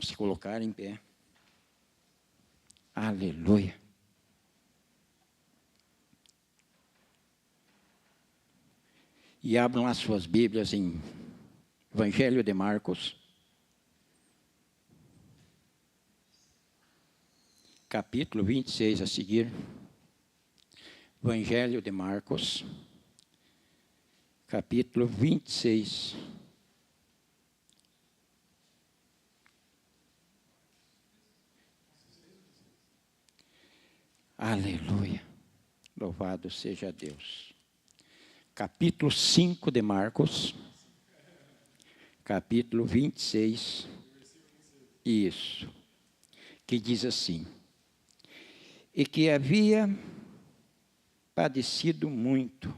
Se colocar em pé. Aleluia. E abram as suas Bíblias em Evangelho de Marcos, capítulo 26 a seguir. Evangelho de Marcos, capítulo 26. Aleluia. Louvado seja Deus. Capítulo 5 de Marcos. Capítulo 26. Isso. Que diz assim: E que havia padecido muito,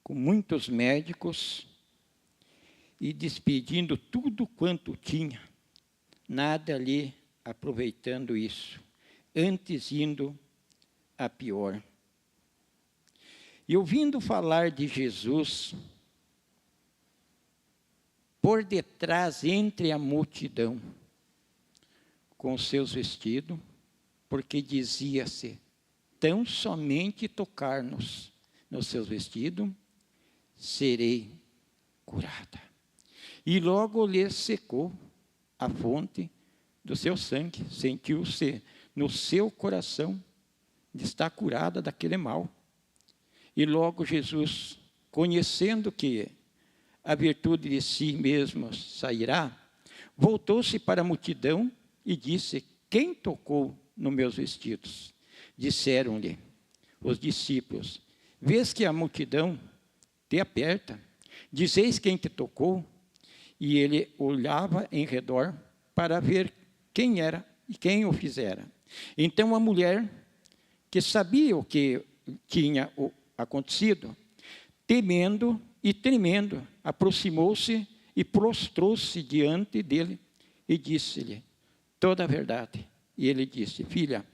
com muitos médicos, e despedindo tudo quanto tinha, nada lhe aproveitando isso, antes indo a pior. E ouvindo falar de Jesus, por detrás, entre a multidão, com seus vestidos, porque dizia-se, tão somente tocar-nos nos seus vestidos, serei curada. E logo lhe secou a fonte do seu sangue, sentiu-se no seu coração de estar curada daquele mal. E logo Jesus, conhecendo que a virtude de si mesmo sairá, voltou-se para a multidão e disse, quem tocou nos meus vestidos? Disseram-lhe os discípulos, vês que a multidão te aperta, dizeis quem te tocou? E ele olhava em redor para ver quem era e quem o fizera. Então a mulher, que sabia o que tinha acontecido, temendo e tremendo, aproximou-se e prostrou-se diante dele e disse-lhe toda a verdade. E ele disse, filha,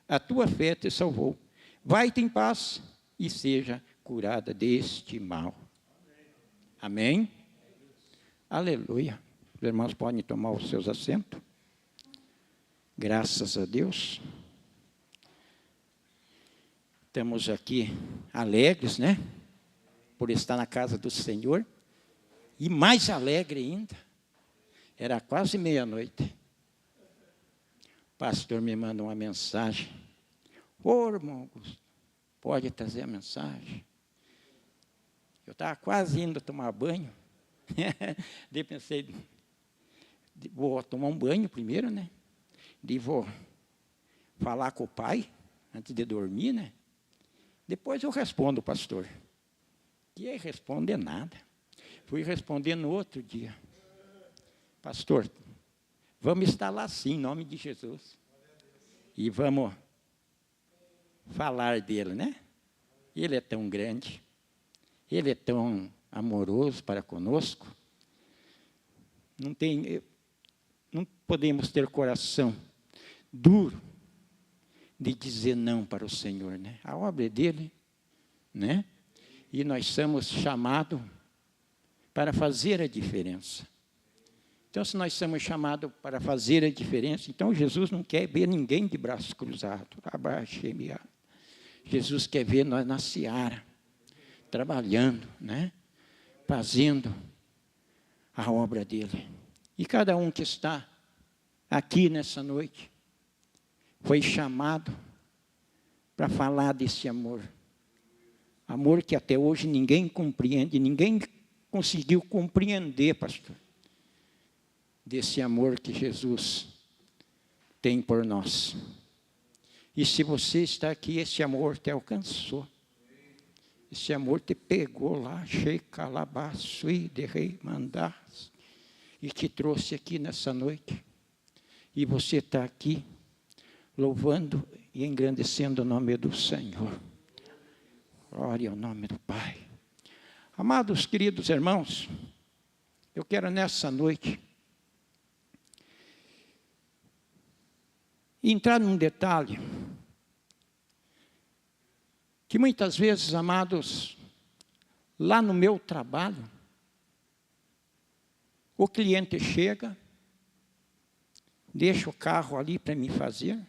a tua fé te salvou. Vai-te em paz e seja curada deste mal. Amém? Aleluia. Os irmãos podem tomar os seus assentos. Graças a Deus. Estamos aqui alegres, né? Por estar na casa do Senhor. E mais alegre ainda. Era quase meia-noite. O pastor me manda uma mensagem. Ô, irmão Augusto, pode trazer a mensagem? Eu estava quase indo tomar banho. Daí pensei, vou tomar um banho primeiro, né? Daí vou falar com o pai, antes de dormir, né? Depois eu respondo, pastor. E aí responder nada. Fui responder no outro dia. Pastor, vamos estar lá sim, em nome de Jesus. E vamos falar dele, né? Ele é tão grande. Ele é tão amoroso para conosco. Não podemos ter coração duro de dizer não para o Senhor, né? A obra é dele, né? E nós somos chamados para fazer a diferença. Então, se nós somos chamados para fazer a diferença, então Jesus não quer ver ninguém de braços cruzados. Jesus quer ver nós na seara, trabalhando, né? Fazendo a obra dele. E cada um que está aqui nessa noite foi chamado para falar desse amor. Amor que até hoje ninguém compreende, ninguém conseguiu compreender, pastor, desse amor que Jesus tem por nós. E se você está aqui, esse amor te alcançou. Esse amor te pegou lá, Sheikalabaçu e de rei mandas, e te trouxe aqui nessa noite. E você está aqui, louvando e engrandecendo o nome do Senhor. Glória ao nome do Pai. Amados, queridos irmãos, eu quero nessa noite entrar num detalhe que muitas vezes, amados, lá no meu trabalho, o cliente chega deixa o carro ali para me fazer.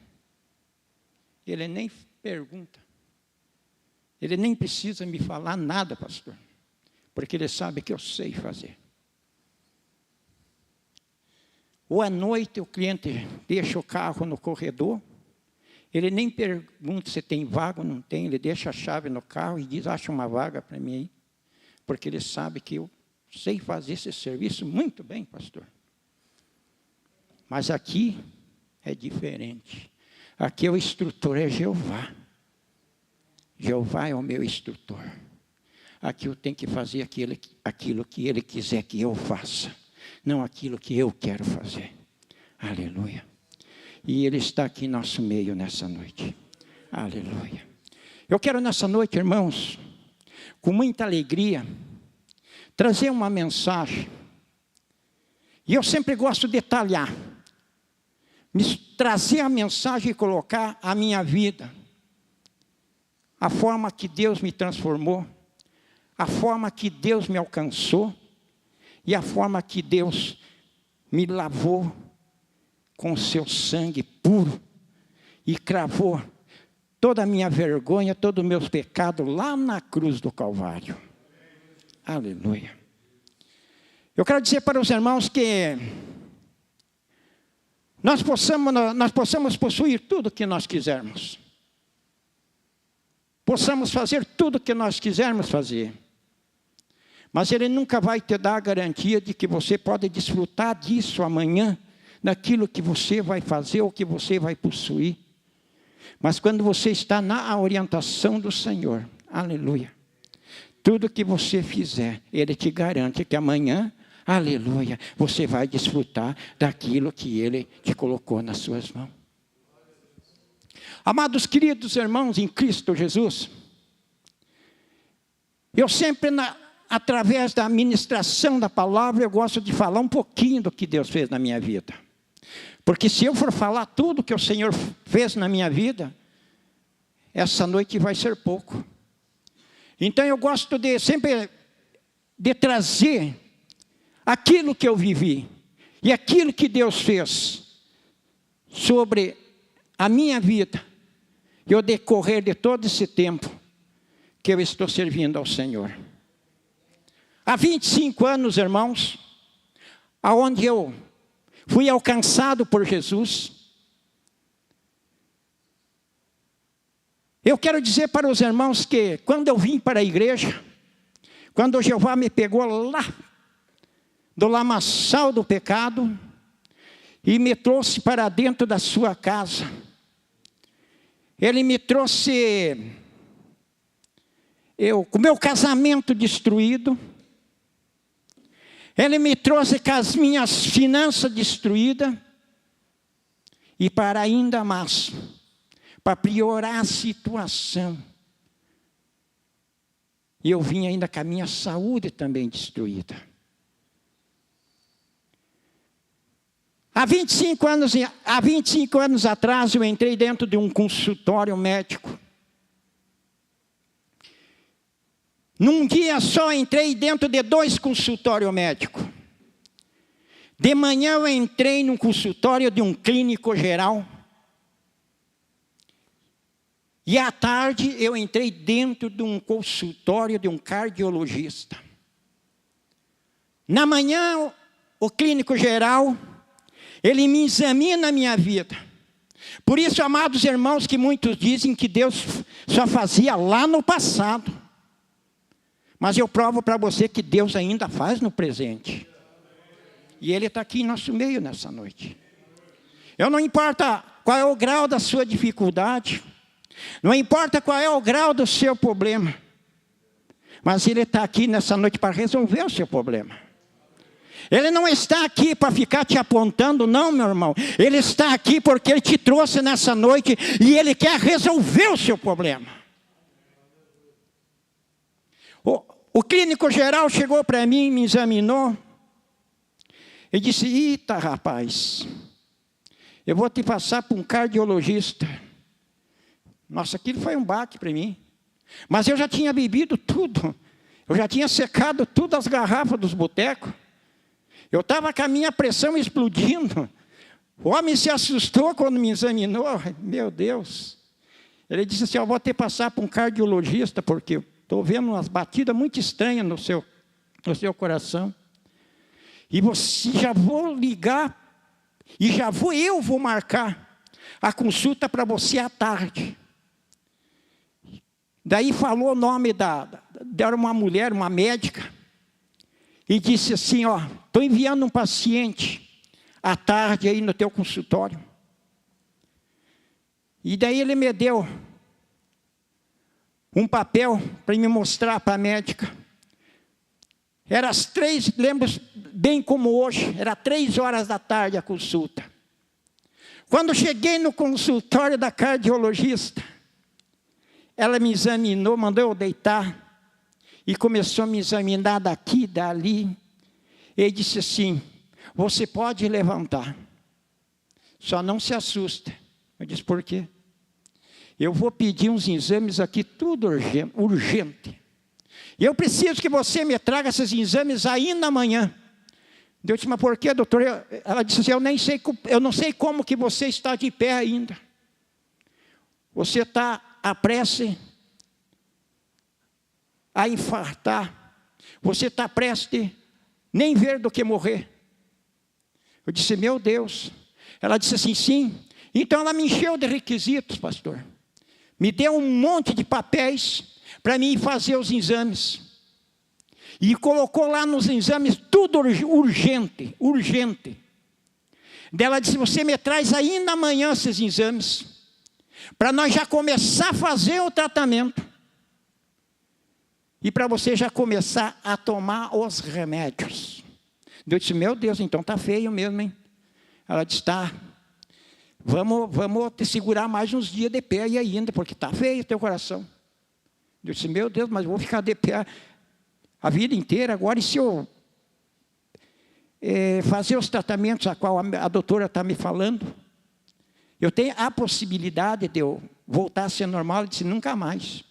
Ele nem pergunta. Ele nem precisa me falar nada, pastor, porque ele sabe que eu sei fazer. Ou à noite o cliente deixa o carro no corredor, ele nem pergunta se tem vaga ou não tem, ele deixa a chave no carro e diz, acha uma vaga para mim aí, porque ele sabe que eu sei fazer esse serviço muito bem, pastor. Mas aqui é diferente. Aqui o instrutor é Jeová. Jeová é o meu instrutor. Aqui eu tenho que fazer aquilo que Ele quiser que eu faça, não aquilo que eu quero fazer. Aleluia. E Ele está aqui em nosso meio nessa noite. Aleluia. Eu quero nessa noite, irmãos, com muita alegria, trazer uma mensagem. E eu sempre gosto de detalhar. Trazer a mensagem e colocar a minha vida. A forma que Deus me transformou. A forma que Deus me alcançou. E a forma que Deus me lavou com o seu sangue puro. E cravou toda a minha vergonha, todos os meus pecados lá na cruz do Calvário. Aleluia. Eu quero dizer para os irmãos que nós possamos possuir tudo que nós quisermos. Possamos fazer tudo que nós quisermos fazer. Mas Ele nunca vai te dar a garantia de que você pode desfrutar disso amanhã, daquilo que você vai fazer ou que você vai possuir. Mas quando você está na orientação do Senhor, aleluia, tudo que você fizer, Ele te garante que amanhã, aleluia, você vai desfrutar daquilo que Ele te colocou nas suas mãos. Amados queridos irmãos em Cristo Jesus, eu sempre, através da ministração da palavra, eu gosto de falar um pouquinho do que Deus fez na minha vida. Porque se eu for falar tudo que o Senhor fez na minha vida, essa noite vai ser pouco. Então eu gosto sempre de trazer aquilo que eu vivi e aquilo que Deus fez sobre a minha vida e o decorrer de todo esse tempo que eu estou servindo ao Senhor. Há 25 anos, irmãos, aonde eu fui alcançado por Jesus. Eu quero dizer para os irmãos que quando eu vim para a igreja, quando o Jeová me pegou lá do lamaçal do pecado e me trouxe para dentro da sua casa, Ele me trouxe com meu casamento destruído, Ele me trouxe com as minhas finanças destruídas, e para ainda mais, para piorar a situação, eu vim ainda com a minha saúde também destruída. Há 25 anos atrás, eu entrei dentro de um consultório médico. Num dia só, entrei dentro de 2 consultórios médicos. De manhã, eu entrei num consultório de um clínico geral. E à tarde, eu entrei dentro de um consultório de um cardiologista. Na manhã, o clínico geral, ele me examina a minha vida. Por isso, amados irmãos, que muitos dizem que Deus só fazia lá no passado. Mas eu provo para você que Deus ainda faz no presente. E Ele está aqui em nosso meio nessa noite. Eu não importa qual é o grau da sua dificuldade. Não importa qual é o grau do seu problema. Mas Ele está aqui nessa noite para resolver o seu problema. Ele não está aqui para ficar te apontando, não, meu irmão. Ele está aqui porque Ele te trouxe nessa noite e Ele quer resolver o seu problema. O clínico geral chegou para mim, me examinou e disse: eita, rapaz, eu vou te passar para um cardiologista. Nossa, aquilo foi um baque para mim. Mas eu já tinha bebido tudo. Eu já tinha secado todas as garrafas dos botecos. Eu estava com a minha pressão explodindo. O homem se assustou quando me examinou. Meu Deus. Ele disse assim, eu vou ter que passar para um cardiologista, porque estou vendo umas batidas muito estranhas no seu coração. E você já vou ligar, e eu vou marcar a consulta para você à tarde. Daí falou o nome era uma mulher, uma médica, e disse assim, ó, estou enviando um paciente à tarde aí no teu consultório. E daí ele me deu um papel para me mostrar para a médica. Era às 3, lembro bem como hoje, era 3 horas da tarde a consulta. Quando cheguei no consultório da cardiologista, ela me examinou, mandou eu deitar, e começou a me examinar daqui, dali. E disse assim, você pode levantar, só não se assusta. Eu disse, por quê? Eu vou pedir uns exames aqui, tudo urgente. E eu preciso que você me traga esses exames ainda amanhã. Eu disse, mas por quê, doutor? Ela disse assim, eu não sei como que você está de pé ainda. Você está a prece a infartar. Você está prestes nem ver do que morrer. Eu disse, meu Deus. Ela disse assim, sim. Então ela me encheu de requisitos, pastor. Me deu um monte de papéis para mim fazer os exames. E colocou lá nos exames tudo urgente. Daí ela disse, você me traz ainda amanhã esses exames, para nós já começar a fazer o tratamento. E para você já começar a tomar os remédios. Eu disse, meu Deus, então está feio mesmo, hein? Ela disse, tá. Vamos te segurar mais uns dias de pé aí ainda, porque está feio o teu coração. Eu disse, meu Deus, mas vou ficar de pé a vida inteira agora, e se eu fazer os tratamentos a qual a doutora está me falando, eu tenho a possibilidade de eu voltar a ser normal? Ele disse, nunca mais.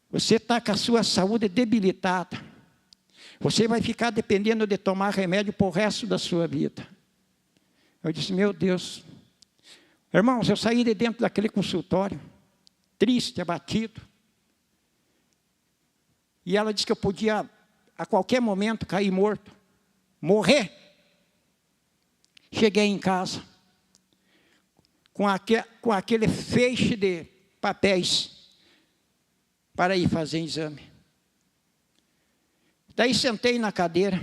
Você está com a sua saúde debilitada. Você vai ficar dependendo de tomar remédio para o resto da sua vida. Eu disse, meu Deus. Irmãos, eu saí de dentro daquele consultório, triste, abatido. E ela disse que eu podia, a qualquer momento, cair morto. Morrer. Cheguei em casa, com aquele feixe de papéis, para ir fazer exame. Daí sentei na cadeira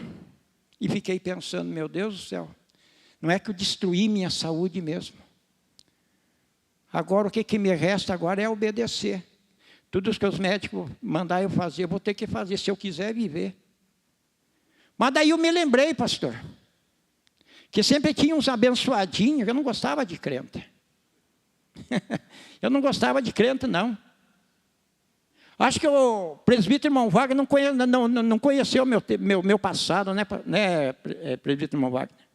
e fiquei pensando, meu Deus do céu, não é que eu destruí minha saúde mesmo. Agora o que me resta agora é obedecer. Tudo o que os médicos mandarem eu fazer, eu vou ter que fazer, se eu quiser viver. Mas daí eu me lembrei, pastor, que sempre tinha uns abençoadinhos, eu não gostava de crente. Eu não gostava de crente, não. Acho que o presbítero irmão Wagner não conheceu meu passado, né, presbítero irmão Wagner?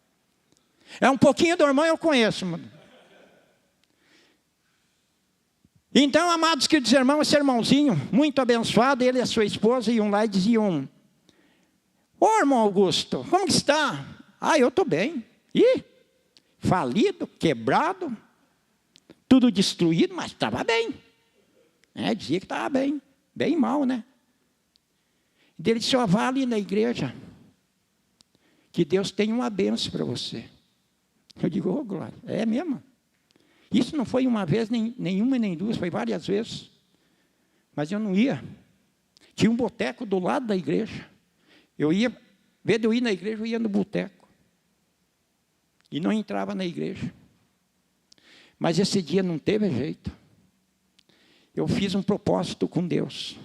É um pouquinho do irmão, eu conheço, mano. Então, amados queridos irmãos, esse irmãozinho, muito abençoado, ele e a sua esposa, iam lá e diziam, ô irmão Augusto, como que está? Ah, eu estou bem. Ih, falido, quebrado, tudo destruído, mas estava bem. Dizia que estava bem. Bem mal, né? Ele disse, ó, vá ali na igreja, que Deus tem uma bênção para você. Eu digo, ô, glória, é mesmo? Isso não foi uma vez, nenhuma nem duas, foi várias vezes. Mas eu não ia. Tinha um boteco do lado da igreja. Eu ia, em vez de eu ir na igreja, eu ia no boteco. E não entrava na igreja. Mas esse dia não teve jeito. Eu fiz um propósito com Deus.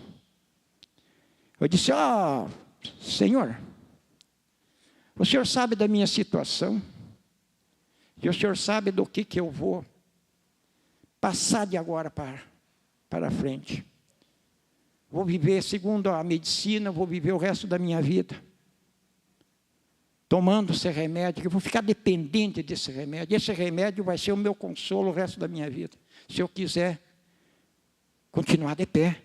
Eu disse, ó, Senhor, o Senhor sabe da minha situação. E o Senhor sabe do que eu vou passar de agora para frente. Vou viver segundo a medicina, vou viver o resto da minha vida tomando esse remédio, que eu vou ficar dependente desse remédio. Esse remédio vai ser o meu consolo o resto da minha vida, se eu quiser continuar de pé.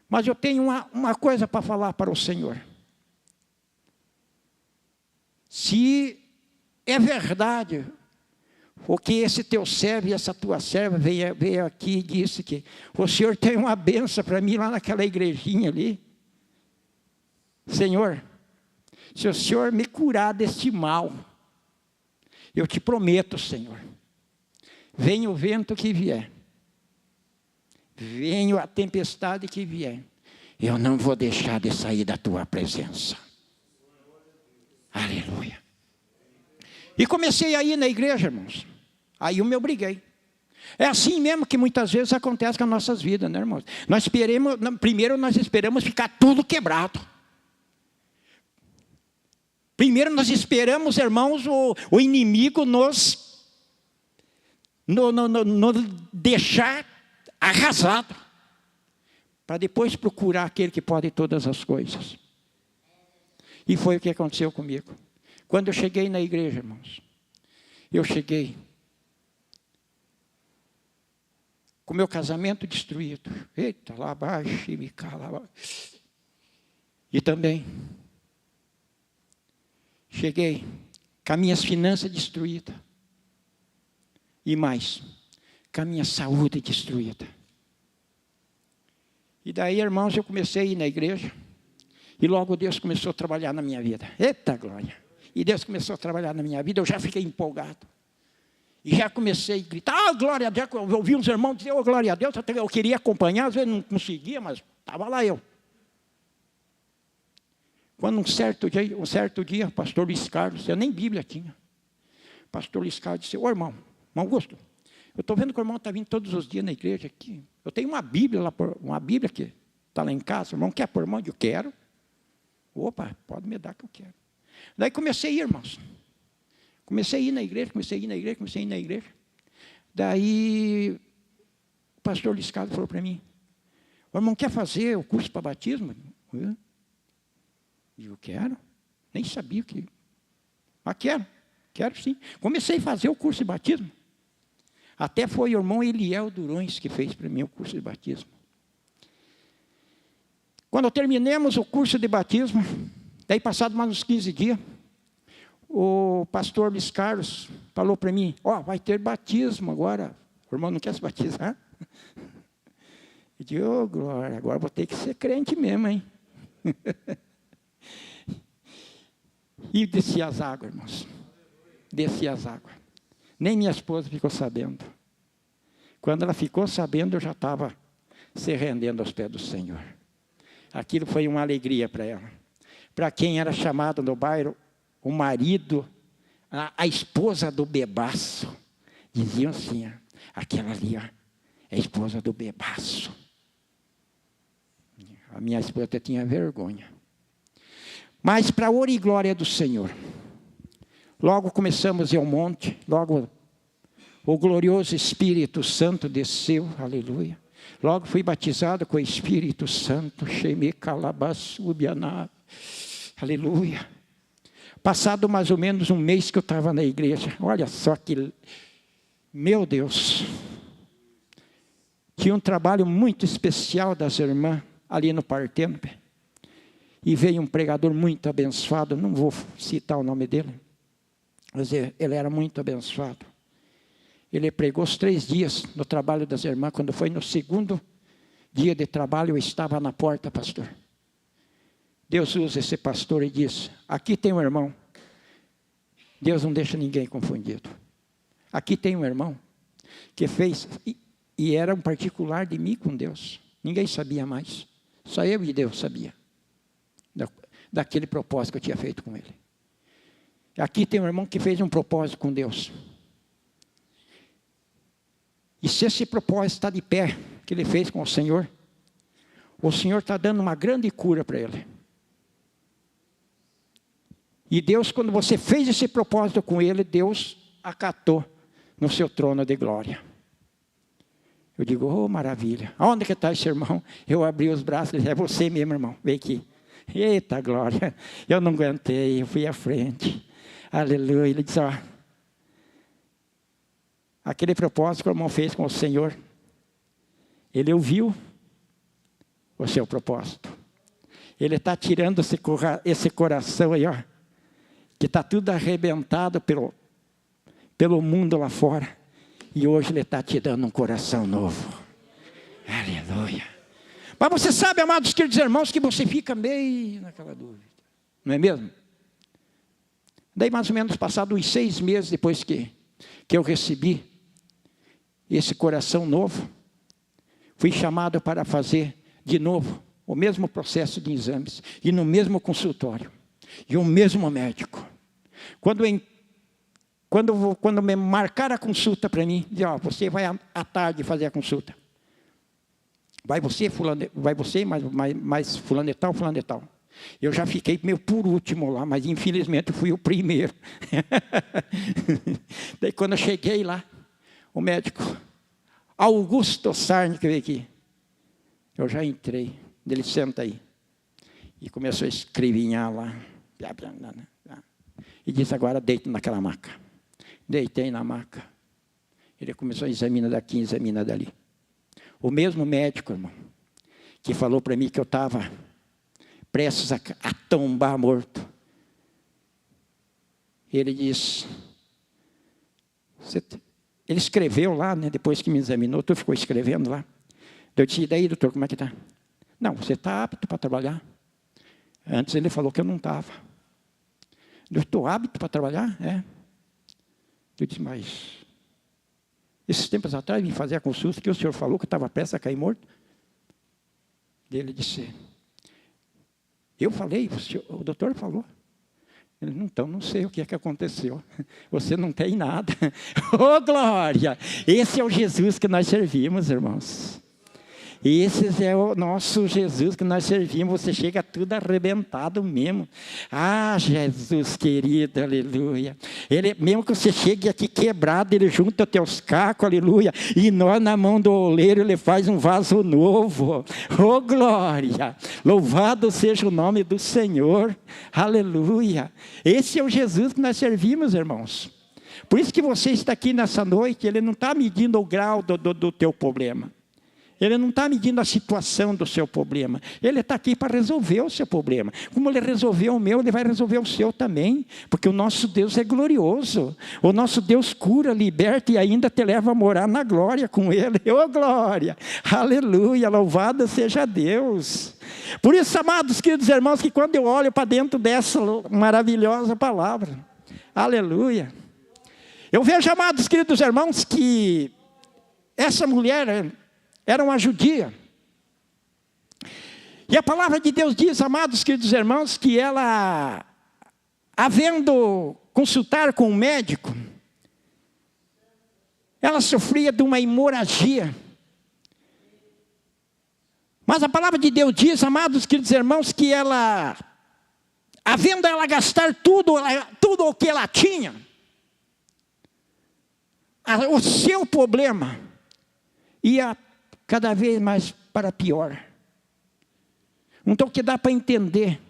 Mas eu tenho uma coisa para falar para o Senhor. Se é verdade. Porque esse teu servo e essa tua serva veio aqui e disse que o Senhor tem uma benção para mim lá naquela igrejinha ali. Senhor, se o Senhor me curar deste mal, eu te prometo, Senhor, venha o vento que vier, venha a tempestade que vier, eu não vou deixar de sair da tua presença. Aleluia. E comecei a ir na igreja, irmãos. Aí eu me obriguei. É assim mesmo que muitas vezes acontece com as nossas vidas, né, irmãos? Primeiro nós esperamos ficar tudo quebrado. Primeiro nós esperamos, irmãos, o inimigo nos deixar arrasado, para depois procurar aquele que pode todas as coisas. E foi o que aconteceu comigo. Quando eu cheguei na igreja, irmãos, eu cheguei com meu casamento destruído. Eita, lá abaixo, e me cala. E também cheguei com as minhas finanças destruídas. E mais, com a minha saúde destruída. E daí, irmãos, eu comecei a ir na igreja. E logo Deus começou a trabalhar na minha vida. Eita glória! E Deus começou a trabalhar na minha vida, eu já fiquei empolgado. E já comecei a gritar, glória a Deus. Eu ouvi uns irmãos dizer, glória a Deus. Eu queria acompanhar, às vezes não conseguia, mas estava lá eu. Quando um certo dia, o pastor Luiz Carlos, eu nem Bíblia tinha. O pastor Luiz Carlos disse, irmão Augusto, eu estou vendo que o irmão está vindo todos os dias na igreja aqui. Eu tenho uma Bíblia que está lá em casa. O irmão quer pôr, irmão? Eu quero. Opa, pode me dar que eu quero. Daí comecei a ir, irmãos. Comecei a ir na igreja. Daí o pastor Luiz Carlos falou para mim, o irmão quer fazer o curso para batismo? Eu quero. Nem sabia o que. Mas quero sim. Comecei a fazer o curso de batismo. Até foi o irmão Eliel Durões que fez para mim o curso de batismo. Quando terminamos o curso de batismo, daí passado mais uns 15 dias, o pastor Luiz Carlos falou para mim, vai ter batismo agora. O irmão não quer se batizar? Eu disse, glória, agora vou ter que ser crente mesmo, hein? E desci as águas, irmãos. Desci as águas. Nem minha esposa ficou sabendo. Quando ela ficou sabendo, eu já estava se rendendo aos pés do Senhor. Aquilo foi uma alegria para ela. Para quem era chamado no bairro, o marido, a esposa do bebaço. Diziam assim, aquela ali, é a esposa do bebaço. A minha esposa até tinha vergonha. Mas para a honra e glória do Senhor, logo começamos a ir ao monte, logo o glorioso Espírito Santo desceu, aleluia. Logo fui batizado com o Espírito Santo, aleluia. Passado mais ou menos um mês que eu estava na igreja, olha só que, meu Deus, tinha um trabalho muito especial das irmãs ali no Parteno, e veio um pregador muito abençoado, não vou citar o nome dele, mas ele era muito abençoado. Ele pregou os 3 dias no trabalho das irmãs. Quando foi no segundo dia de trabalho, eu estava na porta, pastor. Deus usa esse pastor e diz, aqui tem um irmão. Deus não deixa ninguém confundido. Aqui tem um irmão que fez, e era um particular de mim com Deus. Ninguém sabia mais. Só eu e Deus sabia. Daquele propósito que eu tinha feito com ele. Aqui tem um irmão que fez um propósito com Deus. E se esse propósito está de pé, que ele fez com o Senhor está dando uma grande cura para ele. E Deus, quando você fez esse propósito com ele, Deus acatou no seu trono de glória. Eu digo, maravilha. Onde que está esse irmão? Eu abri os braços e disse, é você mesmo, irmão, vem aqui. Eita glória, eu não aguentei, eu fui à frente. Aleluia. Ele disse, aquele propósito que o irmão fez com o Senhor, ele ouviu o seu propósito. Ele está tirando esse coração aí, que está tudo arrebentado pelo mundo lá fora. E hoje Ele está te dando um coração novo. Aleluia. Mas você sabe, amados queridos irmãos, que você fica meio naquela dúvida. Não é mesmo? Daí mais ou menos passados uns 6 meses depois que eu recebi esse coração novo, fui chamado para fazer de novo o mesmo processo de exames. E no mesmo consultório. E o mesmo médico. Quando me marcaram a consulta para mim, dizia, ó, você vai à tarde fazer a consulta. Vai você, mais fulano e tal, fulano e tal. Eu já fiquei meio por último lá, mas infelizmente fui o primeiro. Daí quando eu cheguei lá, o médico, Augusto Sarni, que veio aqui, eu já entrei, ele senta aí. E começou a escrevinhar lá. E disse, agora deite naquela maca. Deitei na maca. Ele começou a examinar daqui, examinar dali. O mesmo médico, irmão, que falou para mim que eu estava prestes a tombar morto. Ele disse, ele escreveu lá, né, depois que me examinou, tu ficou escrevendo lá. Eu disse, e daí, doutor, como é que está? Não, você está apto para trabalhar. Antes ele falou que eu não estava. Eu estou apto para trabalhar? É. Eu disse, mas esses tempos atrás vim fazer a consulta que o senhor falou que estava prestes a cair morto. Ele disse, eu falei, o doutor falou. Ele, então, não sei o que é que aconteceu. Você não tem nada. Oh, glória! Esse é o Jesus que nós servimos, irmãos. Esse é o nosso Jesus que nós servimos. Você chega tudo arrebentado mesmo. Ah, Jesus querido, aleluia. Ele, mesmo que você chegue aqui quebrado, Ele junta os teus cacos, aleluia. E nós na mão do oleiro, Ele faz um vaso novo. Oh, glória. Louvado seja o nome do Senhor. Aleluia. Esse é o Jesus que nós servimos, irmãos. Por isso que você está aqui nessa noite, Ele não está medindo o grau do teu problema. Ele não está medindo a situação do seu problema. Ele está aqui para resolver o seu problema. Como Ele resolveu o meu, Ele vai resolver o seu também. Porque o nosso Deus é glorioso. O nosso Deus cura, liberta e ainda te leva a morar na glória com Ele. Oh, glória! Aleluia! Louvado seja Deus! Por isso, amados queridos irmãos, que quando eu olho para dentro dessa maravilhosa palavra, aleluia! Eu vejo, amados queridos irmãos, que essa mulher era uma judia. E a palavra de Deus diz, amados queridos irmãos, que ela, havendo consultar com um médico, ela sofria de uma hemorragia. Mas a palavra de Deus diz, amados queridos irmãos, que ela, havendo ela gastar tudo o que ela tinha, o seu problema ia cada vez mais para pior. Então, o que dá para entender?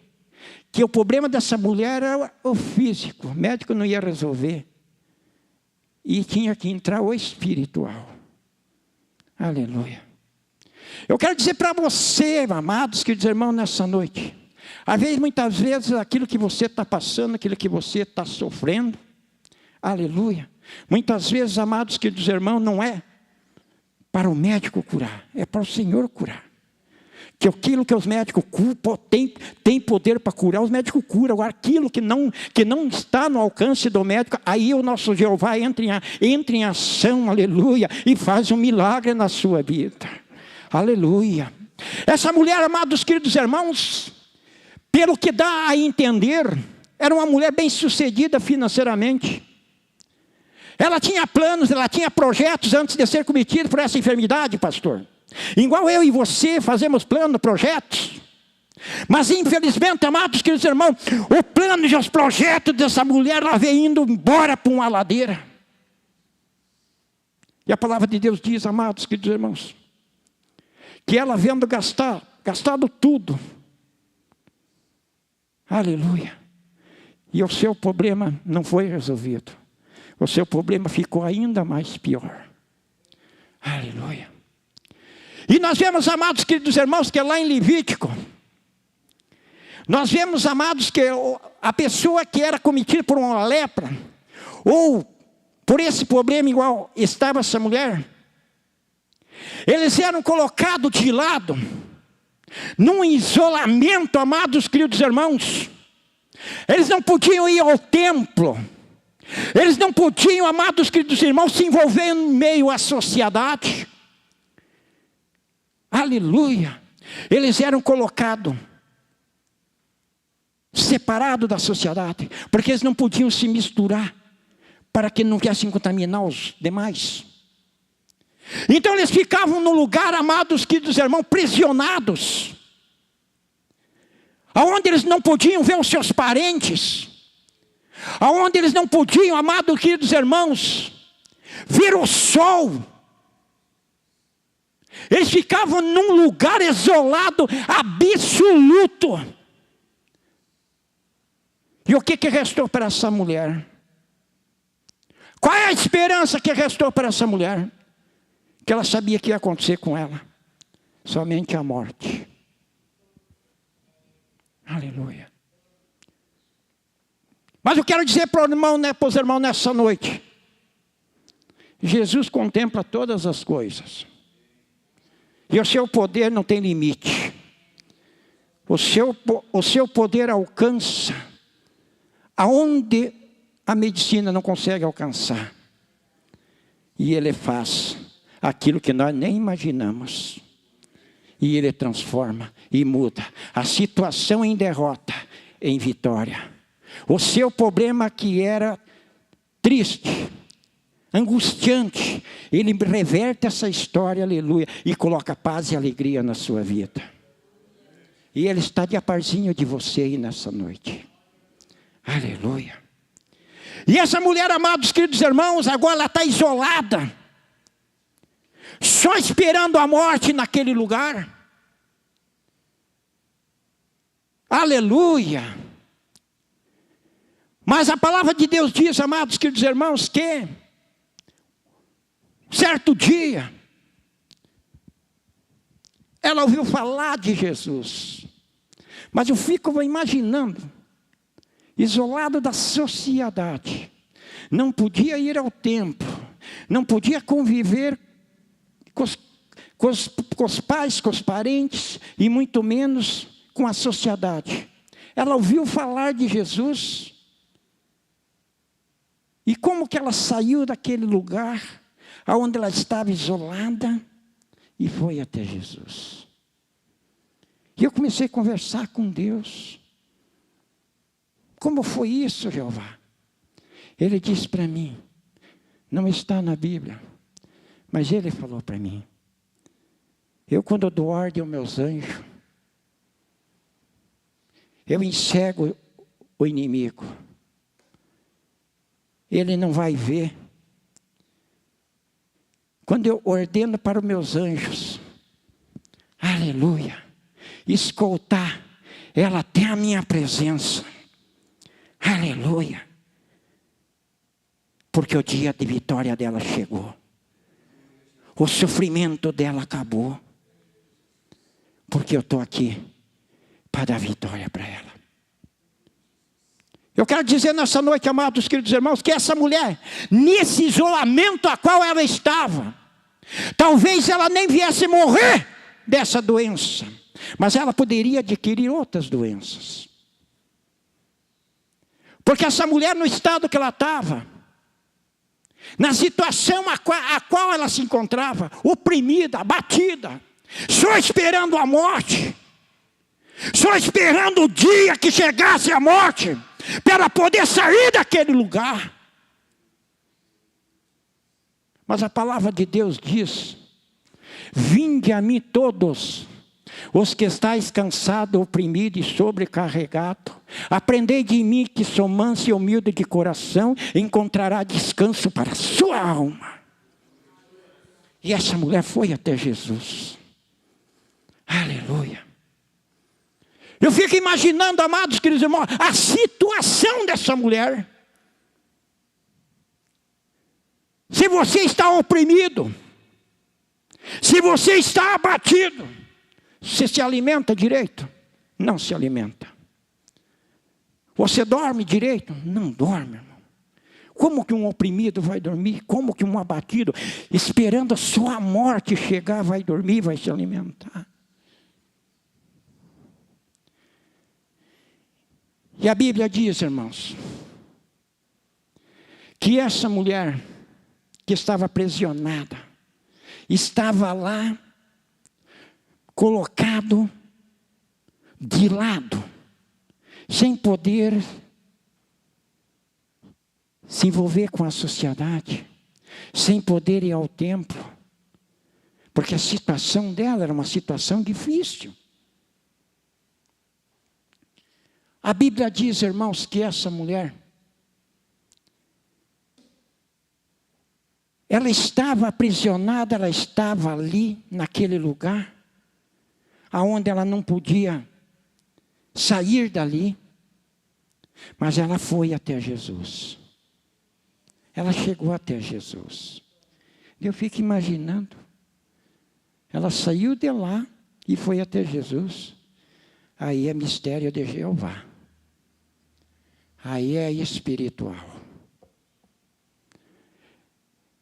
Que o problema dessa mulher era o físico. O médico não ia resolver. E tinha que entrar o espiritual. Aleluia. Eu quero dizer para você, amados, queridos irmãos, nessa noite. Muitas vezes, aquilo que você está passando, aquilo que você está sofrendo. Aleluia. Muitas vezes, amados, queridos irmãos, não é para o médico curar, é para o Senhor curar. Que aquilo que os médicos tem poder para curar, os médicos curam. Agora, aquilo que não está no alcance do médico, aí o nosso Jeová entra em ação, aleluia, e faz um milagre na sua vida. Aleluia. Essa mulher, amados queridos irmãos, pelo que dá a entender, era uma mulher bem sucedida financeiramente. Ela tinha planos, ela tinha projetos antes de ser cometida por essa enfermidade, pastor. Igual eu e você fazemos planos, projetos. Mas infelizmente, amados queridos irmãos, o plano e os projetos dessa mulher, ela veio indo embora para uma ladeira. E a palavra de Deus diz, amados queridos irmãos, que ela vendo gastado tudo. Aleluia. E o seu problema não foi resolvido. O seu problema ficou ainda mais pior. Aleluia. E nós vemos, amados queridos irmãos, que lá em Levítico, nós vemos, amados, que a pessoa que era cometida por uma lepra, ou por esse problema igual estava essa mulher, eles eram colocados de lado, num isolamento, amados queridos irmãos. Eles não podiam ir ao templo, eles não podiam, amados queridos irmãos, se envolver em meio à sociedade. Aleluia. Eles eram colocados separados da sociedade, porque eles não podiam se misturar, para que não viessem contaminar os demais. Então eles ficavam no lugar, amados queridos irmãos, prisionados, aonde eles não podiam ver os seus parentes, aonde eles não podiam, amados queridos irmãos, ver o sol. Eles ficavam num lugar isolado, absoluto. E o que restou para essa mulher? Qual é a esperança que restou para essa mulher? Que ela sabia que ia acontecer com ela. Somente a morte. Aleluia. Mas eu quero dizer para os irmãos nessa noite. Jesus contempla todas as coisas. E o seu poder não tem limite. O seu poder alcança aonde a medicina não consegue alcançar. E Ele faz aquilo que nós nem imaginamos. E Ele transforma e muda a situação em derrota, em vitória. O seu problema que era triste, angustiante, Ele reverte essa história, aleluia, e coloca paz e alegria na sua vida. E Ele está de aparzinho de você aí nessa noite. Aleluia. E essa mulher, amados queridos irmãos, agora ela está isolada, só esperando a morte naquele lugar. Aleluia. Mas a palavra de Deus diz, amados queridos irmãos, que certo dia ela ouviu falar de Jesus. Mas eu fico imaginando, isolado da sociedade, não podia ir ao templo, não podia conviver com os pais, com os parentes, e muito menos com a sociedade. Ela ouviu falar de Jesus. E como que ela saiu daquele lugar, onde ela estava isolada, e foi até Jesus. E eu comecei a conversar com Deus. Como foi isso, Jeová? Ele disse para mim, não está na Bíblia, mas Ele falou para mim. Eu, quando eu dou ordem aos meus anjos, eu encego o inimigo. Ele não vai ver. Quando eu ordeno para os meus anjos, aleluia, escoltar ela até a minha presença, aleluia, porque o dia de vitória dela chegou, o sofrimento dela acabou, porque eu estou aqui para dar vitória para ela. Eu quero dizer nessa noite, amados queridos irmãos, que essa mulher, nesse isolamento a qual ela estava, talvez ela nem viesse morrer dessa doença, mas ela poderia adquirir outras doenças. Porque essa mulher, no estado que ela estava, na situação a qual ela se encontrava, oprimida, abatida, só esperando a morte, só esperando o dia que chegasse a morte, para ela poder sair daquele lugar. Mas a palavra de Deus diz, vinde a mim todos, os que estáis cansados, oprimidos e sobrecarregados, aprendei de mim que sou manso e humilde de coração, encontrará descanso para a sua alma. E essa mulher foi até Jesus. Aleluia. Eu fico imaginando, amados queridos irmãos, a situação dessa mulher. Se você está oprimido, se você está abatido, você se alimenta direito? Não se alimenta. Você dorme direito? Não dorme, irmão. Como que um oprimido vai dormir? Como que um abatido, esperando a sua morte chegar, vai dormir, vai se alimentar? E a Bíblia diz, irmãos, que essa mulher que estava aprisionada, estava lá, colocado de lado, sem poder se envolver com a sociedade, sem poder ir ao templo, porque a situação dela era uma situação difícil. A Bíblia diz, irmãos, que essa mulher, ela estava aprisionada, ela estava ali, naquele lugar, aonde ela não podia sair dali, mas ela foi até Jesus. Ela chegou até Jesus. Eu fico imaginando, ela saiu de lá e foi até Jesus. Aí é mistério de Jeová. Aí é espiritual.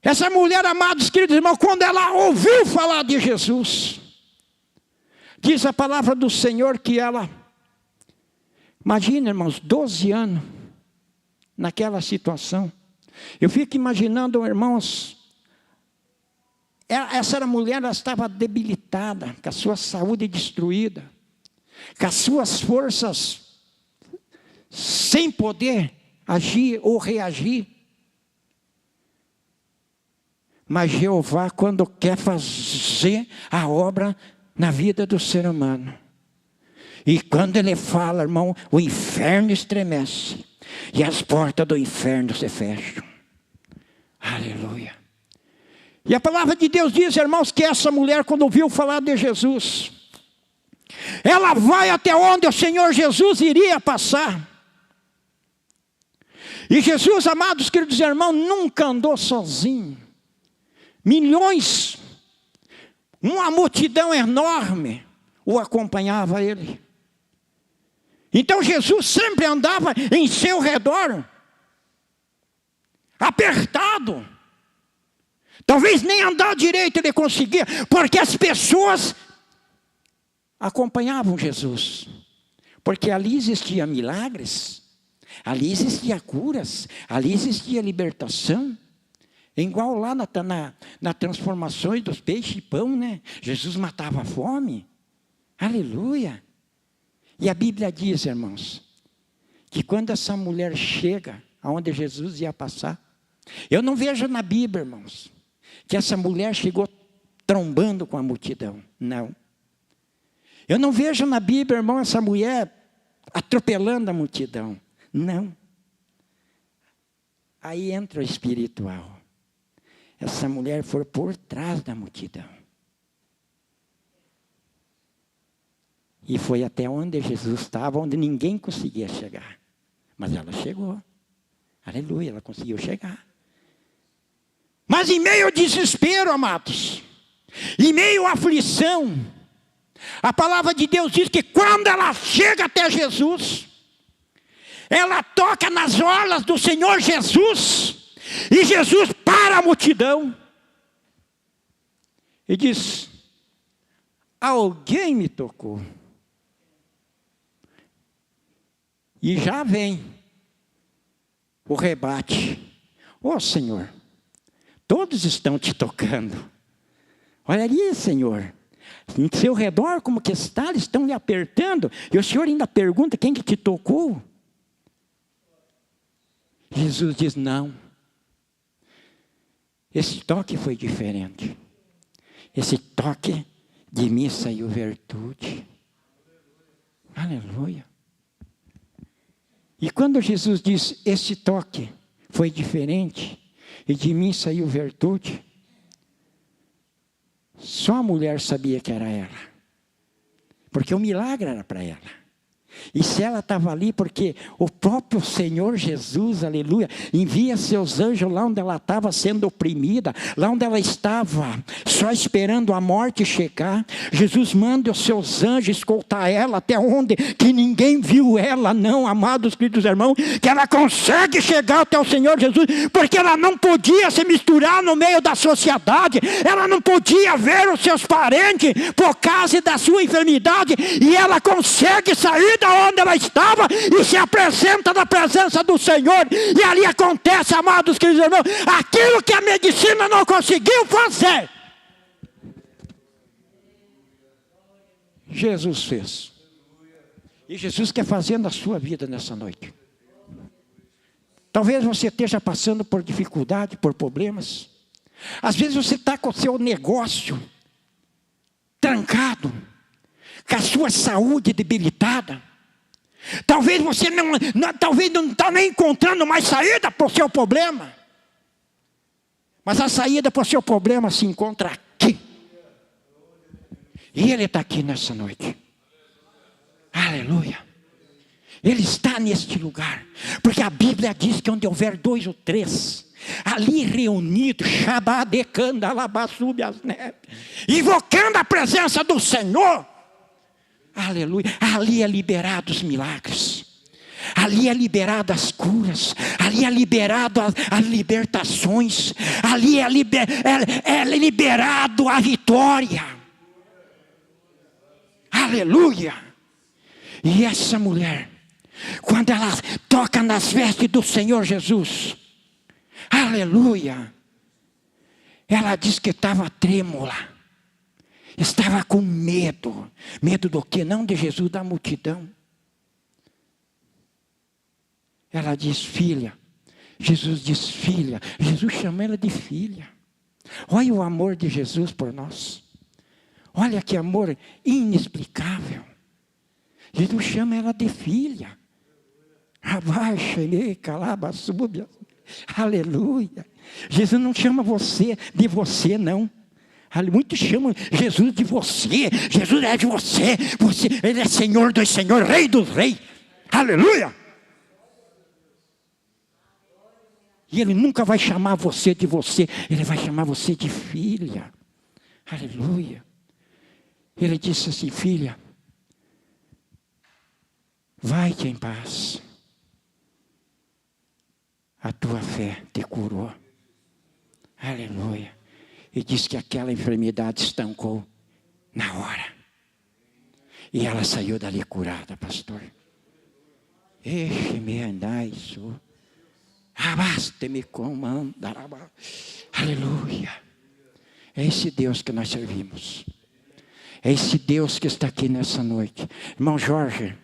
Essa mulher, amados queridos irmãos, quando ela ouviu falar de Jesus, diz a palavra do Senhor que ela, imagina, irmãos, 12 anos naquela situação. Eu fico imaginando, irmãos, essa mulher, ela estava debilitada, com a sua saúde destruída, com as suas forças sem poder agir ou reagir. Mas Jeová, quando quer fazer a obra na vida do ser humano, e quando Ele fala, irmão, o inferno estremece, e as portas do inferno se fecham. Aleluia. E a palavra de Deus diz, irmãos, que essa mulher, quando ouviu falar de Jesus, ela vai até onde o Senhor Jesus iria passar. E Jesus, amados queridos irmãos, nunca andou sozinho. Milhões, uma multidão enorme o acompanhava ele. Então Jesus sempre andava em seu redor, apertado. Talvez nem andar direito ele conseguia, porque as pessoas acompanhavam Jesus. Porque ali existia milagres, ali existia curas, ali existia libertação. Igual lá na transformações dos peixes e pão, né? Jesus matava a fome. Aleluia. E a Bíblia diz, irmãos, que quando essa mulher chega aonde Jesus ia passar, eu não vejo na Bíblia, irmãos, que essa mulher chegou trombando com a multidão. Não. Eu não vejo na Bíblia, irmão, essa mulher atropelando a multidão. Não. Aí entra o espiritual. Essa mulher foi por trás da multidão. E foi até onde Jesus estava, onde ninguém conseguia chegar. Mas ela chegou. Aleluia, ela conseguiu chegar. Mas em meio ao desespero, amados, em meio à aflição, a palavra de Deus diz que quando ela chega até Jesus, ela toca nas orlas do Senhor Jesus, e Jesus para a multidão e diz: alguém me tocou. E já vem o rebate: ô Senhor, todos estão te tocando. Olha ali, Senhor, em seu redor como que está, eles estão lhe apertando, e o Senhor ainda pergunta quem que te tocou. Jesus diz: não. Esse toque foi diferente. Esse toque de mim saiu virtude. Aleluia. E quando Jesus diz, esse toque foi diferente, e de mim saiu virtude, só a mulher sabia que era ela. Porque o milagre era para ela. E se ela estava ali, porque o próprio Senhor Jesus, aleluia, envia seus anjos lá onde ela estava sendo oprimida, lá onde ela estava, só esperando a morte chegar. Jesus manda os seus anjos escoltar ela até onde que ninguém viu ela, não, amados queridos irmãos, que ela consegue chegar até o Senhor Jesus, porque ela não podia se misturar no meio da sociedade, ela não podia ver os seus parentes por causa da sua enfermidade, e ela consegue sair da onde ela estava e se apresenta na presença do Senhor, e ali acontece, amados queridos irmãos, aquilo que a medicina não conseguiu fazer, Jesus fez. E Jesus quer fazer na sua vida nessa noite. Talvez você esteja passando por dificuldade, por problemas. Às vezes você está com o seu negócio trancado, com a sua saúde debilitada. Talvez você não está nem encontrando mais saída para o seu problema. Mas a saída para o seu problema se encontra aqui. E Ele está aqui nessa noite. Aleluia. Ele está neste lugar. Porque a Bíblia diz que onde houver 2 ou 3, ali reunidos, invocando a presença do Senhor, aleluia, ali é liberado os milagres, ali é liberado as curas, ali é liberado as libertações, ali é liberado a vitória, aleluia. E essa mulher, quando ela toca nas vestes do Senhor Jesus, aleluia, ela diz que estava trêmula. Estava com medo. Medo do quê? Não de Jesus, da multidão. Ela diz, filha. Jesus diz, filha. Jesus chama ela de filha. Olha o amor de Jesus por nós. Olha que amor inexplicável. Jesus chama ela de filha. Aleluia. Jesus não chama você de você, não. Muitos chamam Jesus de você. Jesus é de você. Ele é Senhor dos senhores, Rei dos reis. Aleluia. E Ele nunca vai chamar você de você. Ele vai chamar você de filha. Aleluia. Ele disse assim, filha, vai-te em paz. A tua fé te curou. Aleluia. E diz que aquela enfermidade estancou na hora. E ela saiu dali curada, pastor. Eixe-me andai, Senhor. Abaste-me comanda. Aleluia. É esse Deus que nós servimos. É esse Deus que está aqui nessa noite. Irmão Jorge,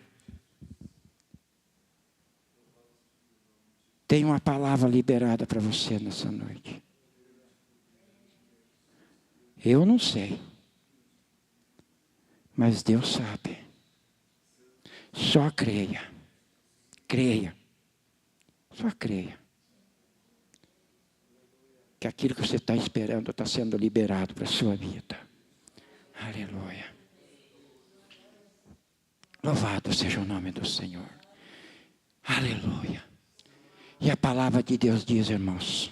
tem uma palavra liberada para você nessa noite. Eu não sei. Mas Deus sabe. Só creia. Creia. Só creia. Que aquilo que você está esperando está sendo liberado para a sua vida. Aleluia. Louvado seja o nome do Senhor. Aleluia. E a palavra de Deus diz, irmãos,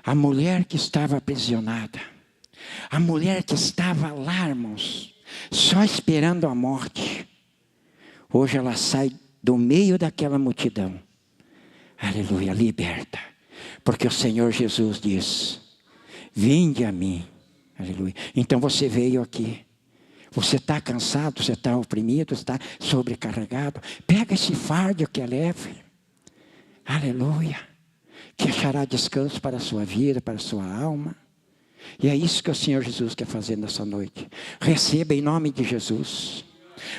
a mulher que estava aprisionada, a mulher que estava lá, irmãos, só esperando a morte, hoje ela sai do meio daquela multidão, aleluia, liberta, porque o Senhor Jesus diz, vinde a mim, aleluia. Então você veio aqui, você está cansado, você está oprimido, está sobrecarregado, pega esse fardo que é leve, aleluia, que achará descanso para a sua vida, para a sua alma. E é isso que o Senhor Jesus quer fazer nessa noite. Receba em nome de Jesus.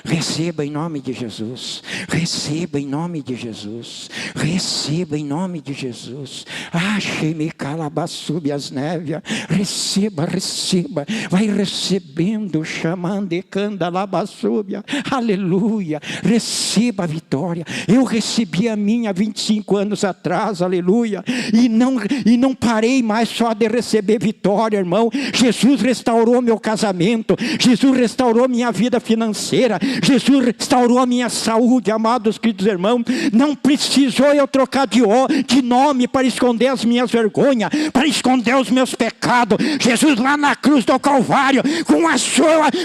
Receba em nome de Jesus. Receba em nome de Jesus. Receba em nome de Jesus. Ache-me calabasube as névias. Receba, receba. Vai recebendo, chamando e canda labasúbia. Aleluia. Receba a vitória. Eu recebi a minha 25 anos atrás. Aleluia. E não parei mais só de receber vitória, irmão. Jesus restaurou meu casamento. Jesus restaurou minha vida financeira. inteira. Jesus restaurou a minha saúde, amados queridos irmãos. Não precisou eu trocar de nome para esconder as minhas vergonhas, para esconder os meus pecados. Jesus lá na cruz do Calvário,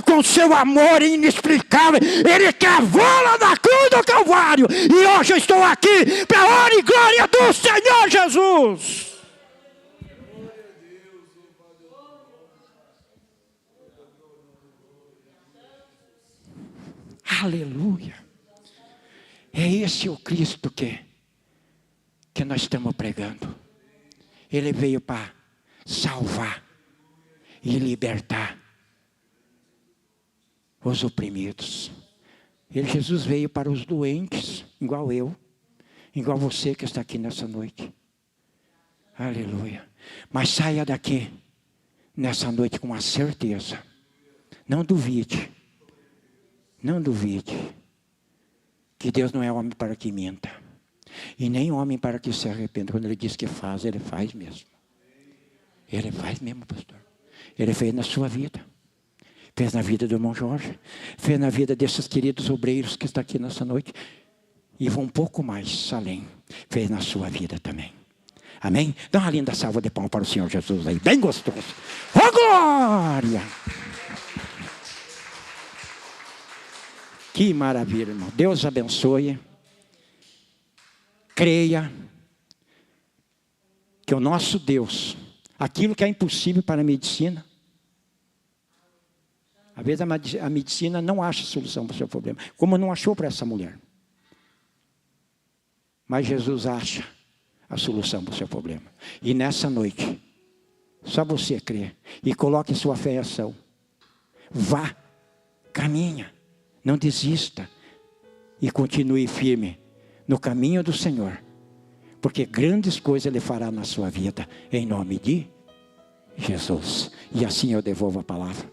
com seu amor inexplicável, Ele cavou lá na cruz do Calvário. E hoje eu estou aqui para a honra e glória do Senhor Jesus. Aleluia. É esse o Cristo que nós estamos pregando. Ele veio para salvar e libertar os oprimidos. Jesus veio para os doentes, igual eu, igual você que está aqui nessa noite. Aleluia. Mas saia daqui nessa noite com a certeza. Não duvide. Não duvide que Deus não é homem para que minta. E nem homem para que se arrependa. Quando Ele diz que faz, Ele faz mesmo. Ele faz mesmo, pastor. Ele fez na sua vida. Fez na vida do irmão Jorge. Fez na vida desses queridos obreiros que estão aqui nessa noite. E vão um pouco mais além. Fez na sua vida também. Amém? Dá uma linda salva de palmas para o Senhor Jesus aí. Bem gostoso. Oh, glória! Que maravilha, irmão. Deus abençoe. Creia que o nosso Deus, aquilo que é impossível para a medicina, às vezes a medicina não acha solução para o seu problema, como não achou para essa mulher. Mas Jesus acha a solução para o seu problema. E nessa noite, só você crê e coloque sua fé em ação. Vá, caminha. Não desista e continue firme no caminho do Senhor, porque grandes coisas Ele fará na sua vida, em nome de Jesus. E assim eu devolvo a palavra.